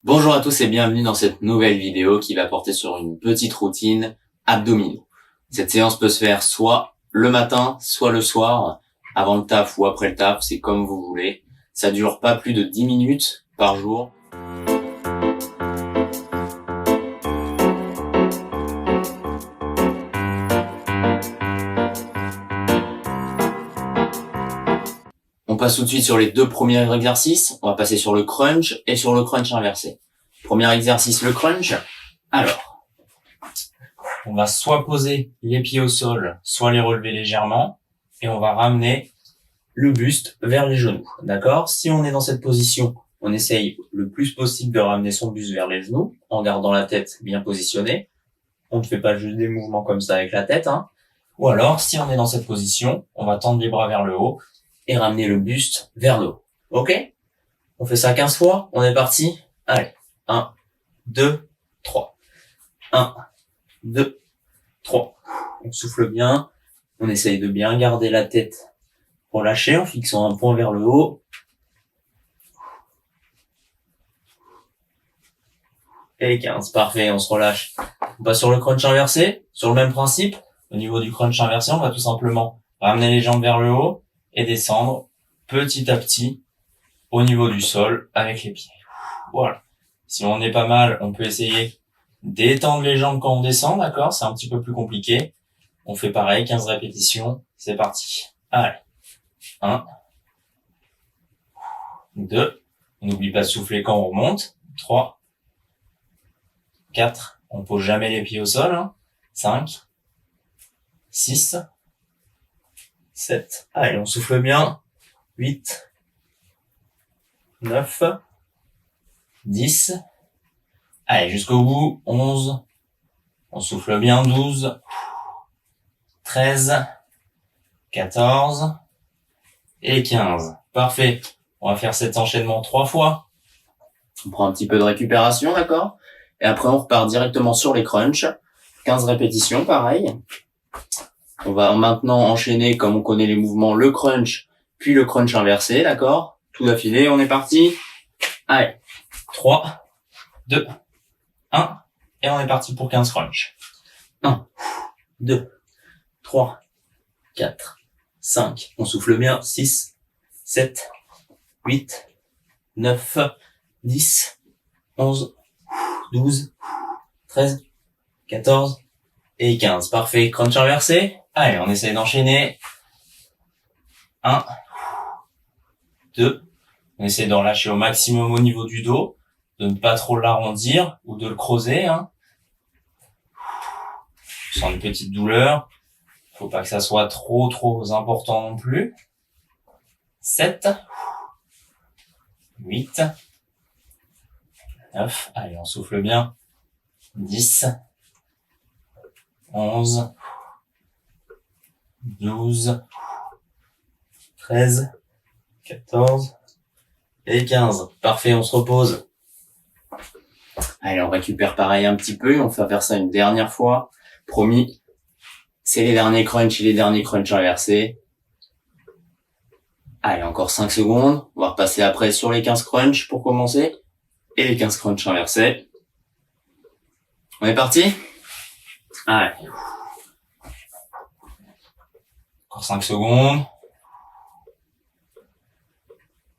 Bonjour à tous et bienvenue dans cette nouvelle vidéo qui va porter sur une petite routine abdominaux. Cette séance peut se faire soit le matin, soit le soir, avant le taf ou après le taf, c'est comme vous voulez. Ça dure pas plus de 10 minutes par jour. On passe tout de suite sur les deux premiers exercices. On va passer sur le crunch et sur le crunch inversé. Premier exercice, le crunch. Alors, on va soit poser les pieds au sol, soit les relever légèrement, et on va ramener le buste vers les genoux. D'accord? Si on est dans cette position, on essaye le plus possible de ramener son buste vers les genoux, en gardant la tête bien positionnée. On ne fait pas juste des mouvements comme ça avec la tête, hein. Ou alors, si on est dans cette position, on va tendre les bras vers le haut et ramener le buste vers le haut. Ok? On fait ça 15 fois. On est parti. Allez. 1, 2, 3. 1, 2, 3. On souffle bien. On essaye de bien garder la tête relâchée en fixant un point vers le haut. Et 15. Parfait. On se relâche. On passe sur le crunch inversé. Sur le même principe. Au niveau du crunch inversé, on va tout simplement ramener les jambes vers le haut et descendre petit à petit au niveau du sol avec les pieds. Voilà. Si on est pas mal, on peut essayer d'étendre les jambes quand on descend, d'accord? C'est un petit peu plus compliqué. On fait pareil, 15 répétitions. C'est parti. Allez. 1, 2. On n'oublie pas de souffler quand on remonte. 3, 4. On pose jamais les pieds au sol. Hein. 5, 6, 7. Allez, on souffle bien. 8, 9, 10. Allez, jusqu'au bout. 11. On souffle bien. 12, 13, 14 et 15. Parfait. On va faire cet enchaînement 3 fois. On prend un petit peu de récupération, d'accord? Et après, on repart directement sur les crunchs. 15 répétitions, pareil. On va maintenant enchaîner, comme on connaît les mouvements, le crunch, puis le crunch inversé, d'accord? Tout d'affilée, on est parti. Allez. 3, 2, 1. Et on est parti pour 15 crunch. 1, 2, 3, 4, 5. On souffle bien. 6, 7, 8, 9, 10, 11, 12, 13, 14 et 15. Parfait. Crunch inversé. Allez, on essaye d'enchaîner. 1, 2. On essaie d'en lâcher au maximum au niveau du dos, de ne pas trop l'arrondir ou de le creuser. Hein. Sans une petite douleur. Faut pas que ça soit trop important non plus. 7, 8, 9. Allez, on souffle bien. 10, 11, 12, 13, 14 et 15. Parfait, on se repose. Allez, on récupère pareil un petit peu. On va faire ça une dernière fois. Promis, c'est les derniers crunchs et les derniers crunchs inversés. Allez, encore 5 secondes. On va repasser après sur les 15 crunchs pour commencer. Et les 15 crunchs inversés. On est parti? Allez. Encore 5 secondes.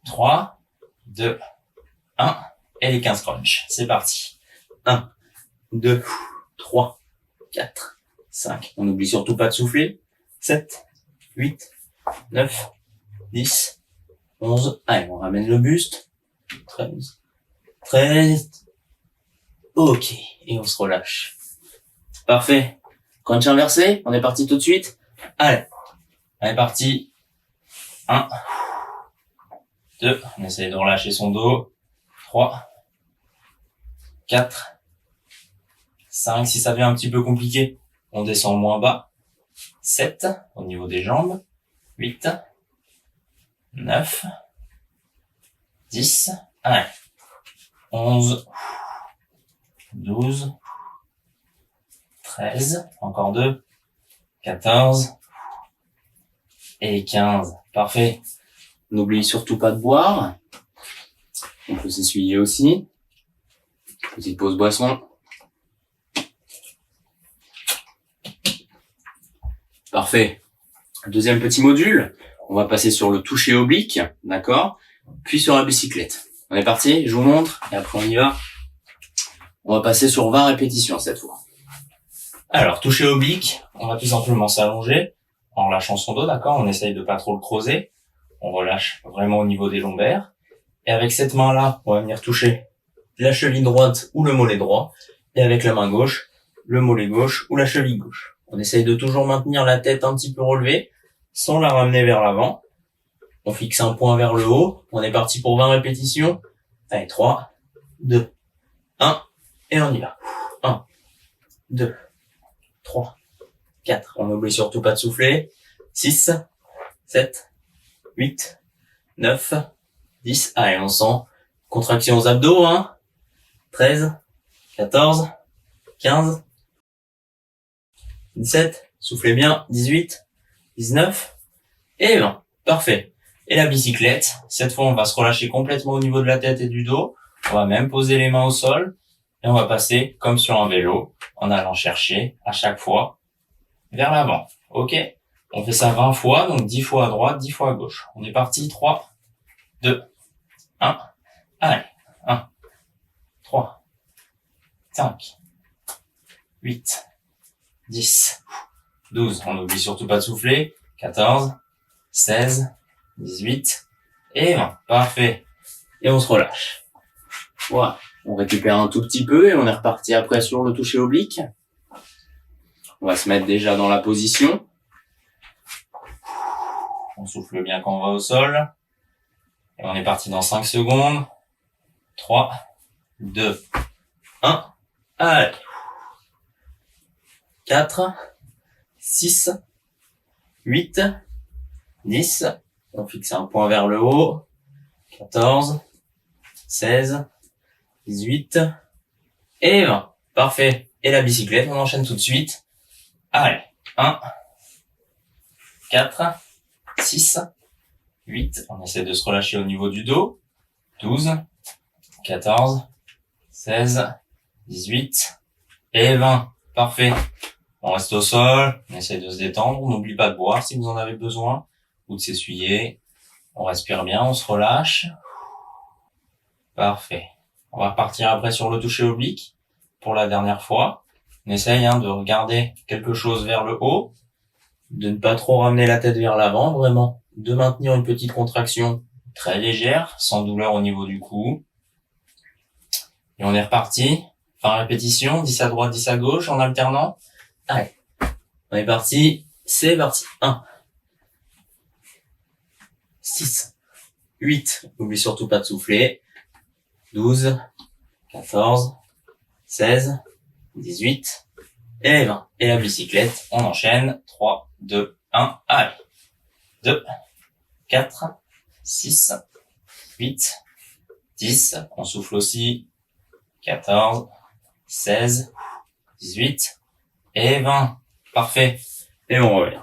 3, 2, 1. Et les 15 crunchs. C'est parti. 1, 2, 3, 4, 5. On n'oublie surtout pas de souffler. 7, 8, 9, 10, 11. Allez, on ramène le buste. 13, 13. Ok. Et on se relâche. Parfait. Crunch inversé. On est parti tout de suite. Allez. On est parti. 1, 2. On essaye de relâcher son dos. 3, 4, 5. Si ça devient un petit peu compliqué, on descend moins bas. 7. Au niveau des jambes. 8. 9. 10. Allez. 11. 12. 13. Encore 2. 14. Et 15. Parfait. N'oubliez surtout pas de boire. On peut s'essuyer aussi. Petite pause boisson. Parfait. Deuxième petit module. On va passer sur le toucher oblique, d'accord? Puis sur la bicyclette. On est parti? Je vous montre et après on y va. On va passer sur 20 répétitions cette fois. Alors, toucher oblique, on va tout simplement s'allonger en relâchant son dos, d'accord? On essaye de pas trop le creuser. On relâche vraiment au niveau des lombaires. Et avec cette main-là, on va venir toucher la cheville droite ou le mollet droit. Et avec la main gauche, le mollet gauche ou la cheville gauche. On essaye de toujours maintenir la tête un petit peu relevée, sans la ramener vers l'avant. On fixe un point vers le haut. On est parti pour 20 répétitions. Allez, 3, 2, 1, et on y va. 1, 2, 3, 4. On n'oublie surtout pas de souffler. 6, 7, 8, 9, 10. Allez, on sent contraction aux abdos, 13, 14, 15, 17, soufflez bien, 18, 19 et 20. Parfait. Et la bicyclette, cette fois on va se relâcher complètement au niveau de la tête et du dos. On va même poser les mains au sol et on va passer comme sur un vélo en allant chercher à chaque fois vers l'avant. Ok? On fait ça 20 fois, donc 10 fois à droite, 10 fois à gauche. On est parti, 3, 2, 1. Allez, 1, 3, 5, 8, 10, 12. On n'oublie surtout pas de souffler. 14, 16, 18 et 20. Parfait. Et on se relâche. Voilà. On récupère un tout petit peu et on est reparti après sur le toucher oblique. On va se mettre déjà dans la position. On souffle bien quand on va au sol. Et on est parti dans 5 secondes. 3, 2, 1. Allez. 4, 6, 8, 10. On fixe un point vers le haut. 14, 16, 18 et 20. Parfait. Et la bicyclette, on enchaîne tout de suite. Allez. 1, 4, 6, 8. On essaie de se relâcher au niveau du dos. 12, 14, 16, 18 et 20. Parfait. On reste au sol. On essaie de se détendre. On n'oublie pas de boire si vous en avez besoin ou de s'essuyer. On respire bien, on se relâche. Parfait. On va repartir après sur le toucher oblique pour la dernière fois. On essaye de regarder quelque chose vers le haut, de ne pas trop ramener la tête vers l'avant, vraiment de maintenir une petite contraction très légère, sans douleur au niveau du cou. Et on est reparti. 20 répétitions, 10 à droite, 10 à gauche, en alternant. Allez, on est parti. C'est parti. 1, 6, 8. N'oublie surtout pas de souffler. 12, 14, 16, 18 et 20. Et la bicyclette, on enchaîne. 3, 2, 1, allez. 2, 4, 6, 8, 10. On souffle aussi. 14, 16, 18 et 20. Parfait. Et on revient.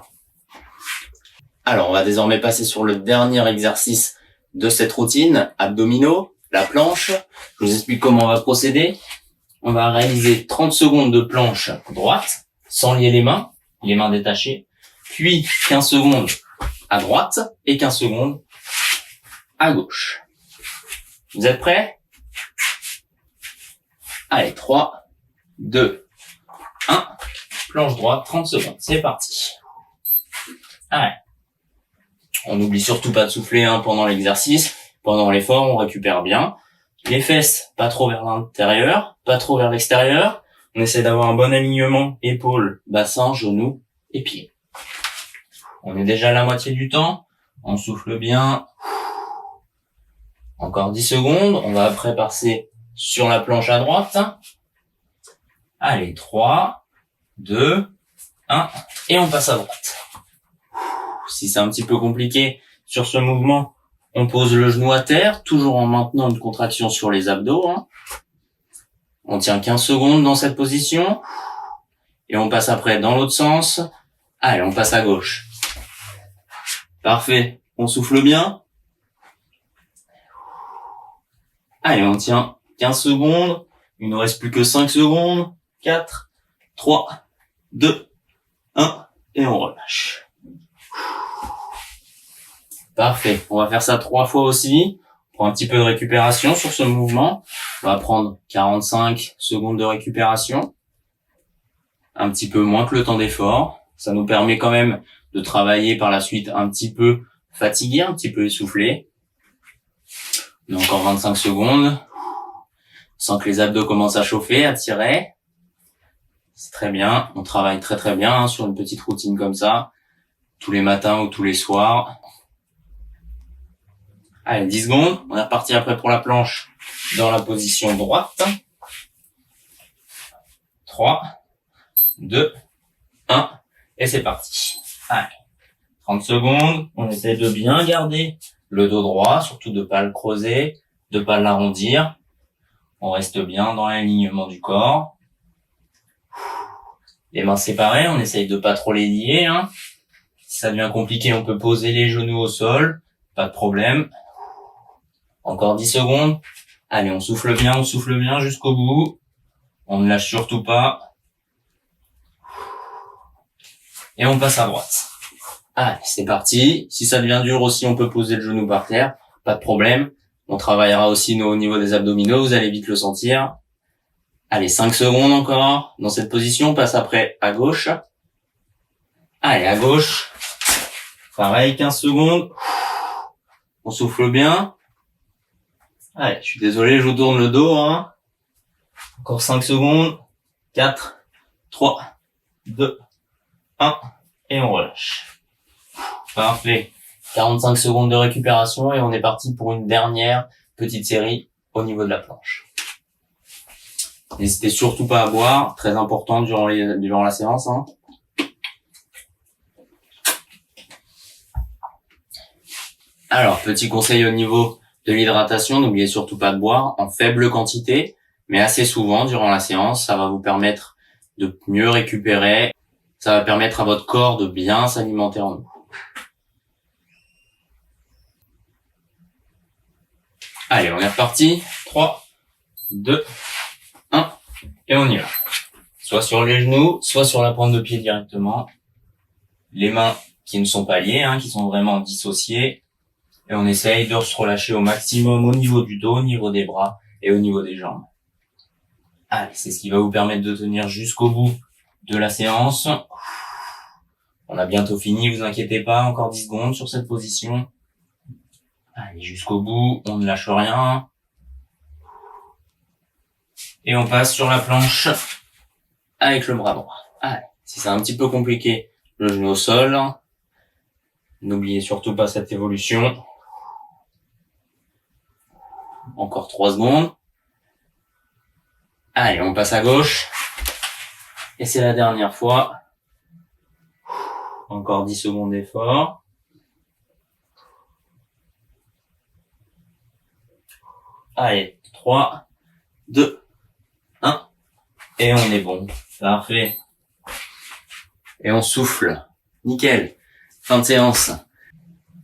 Alors, on va désormais passer sur le dernier exercice de cette routine, abdominaux, la planche. Je vous explique comment on va procéder. On va réaliser 30 secondes de planche droite, sans lier les mains détachées, puis 15 secondes à droite et 15 secondes à gauche. Vous êtes prêts? Allez, 3, 2, 1, planche droite, 30 secondes, c'est parti. Allez. On n'oublie surtout pas de souffler pendant l'exercice. Pendant l'effort, on récupère bien. Les fesses, pas trop vers l'intérieur, pas trop vers l'extérieur. On essaie d'avoir un bon alignement, épaules, bassin, genoux et pieds. On est déjà à la moitié du temps. On souffle bien. Encore 10 secondes. On va après passer sur la planche à droite. Allez, 3, 2, 1, et on passe à droite. Si c'est un petit peu compliqué sur ce mouvement, on pose le genou à terre, toujours en maintenant une contraction sur les abdos. On tient 15 secondes dans cette position. Et on passe après dans l'autre sens. Allez, on passe à gauche. Parfait. On souffle bien. Allez, on tient 15 secondes. Il nous reste plus que 5 secondes. 4, 3, 2, 1. Et on relâche. Parfait. On va faire ça 3 fois aussi. On prend un petit peu de récupération sur ce mouvement. On va prendre 45 secondes de récupération. Un petit peu moins que le temps d'effort. Ça nous permet quand même de travailler par la suite un petit peu fatigué, un petit peu essoufflé. On a encore 25 secondes. Sans que les abdos commencent à chauffer, à tirer. C'est très bien. On travaille très très bien sur une petite routine comme ça. Tous les matins ou tous les soirs. Allez, 10 secondes. On est reparti après pour la planche dans la position droite. 3, 2, 1. Et c'est parti. Allez. 30 secondes. On essaie de bien garder le dos droit, surtout de pas le creuser, de pas l'arrondir. On reste bien dans l'alignement du corps. Les mains séparées, on essaye de pas trop les lier. Si ça devient compliqué, on peut poser les genoux au sol. Pas de problème. Encore 10 secondes. Allez, on souffle bien jusqu'au bout. On ne lâche surtout pas. Et on passe à droite. Allez, c'est parti. Si ça devient dur aussi, on peut poser le genou par terre. Pas de problème. On travaillera aussi au niveau des abdominaux. Vous allez vite le sentir. Allez, 5 secondes encore. Dans cette position, on passe après à gauche. Allez, à gauche. Pareil, 15 secondes. On souffle bien. Allez, je suis désolé, je vous tourne le dos. Encore 5 secondes. 4, 3, 2, 1. Et on relâche. Parfait. 45 secondes de récupération et on est parti pour une dernière petite série au niveau de la planche. N'hésitez surtout pas à boire, très important durant la séance. Alors, petit conseil au niveau de l'hydratation, n'oubliez surtout pas de boire en faible quantité, mais assez souvent durant la séance. Ça va vous permettre de mieux récupérer. Ça va permettre à votre corps de bien s'alimenter en eau. Allez, on est reparti. 3, 2, 1, et on y va. Soit sur les genoux, soit sur la pointe de pied directement. Les mains qui ne sont pas liées, qui sont vraiment dissociées. Et on essaye de se relâcher au maximum au niveau du dos, au niveau des bras et au niveau des jambes. Allez, c'est ce qui va vous permettre de tenir jusqu'au bout de la séance. On a bientôt fini, vous inquiétez pas, encore 10 secondes sur cette position. Allez, jusqu'au bout, on ne lâche rien. Et on passe sur la planche avec le bras droit. Allez, si c'est un petit peu compliqué, le genou au sol. N'oubliez surtout pas cette évolution. Encore 3 secondes. Allez, on passe à gauche. Et c'est la dernière fois. Encore 10 secondes d'effort. Allez, 3, 2, 1. Et on est bon. Parfait. Et on souffle. Nickel. Fin de séance.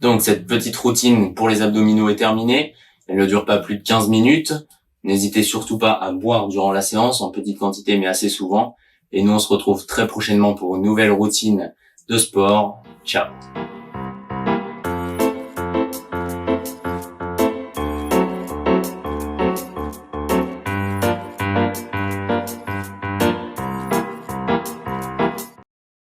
Donc cette petite routine pour les abdominaux est terminée. Elle ne dure pas plus de 15 minutes. N'hésitez surtout pas à boire durant la séance, en petite quantité mais assez souvent. Et nous on se retrouve très prochainement pour une nouvelle routine de sport. Ciao.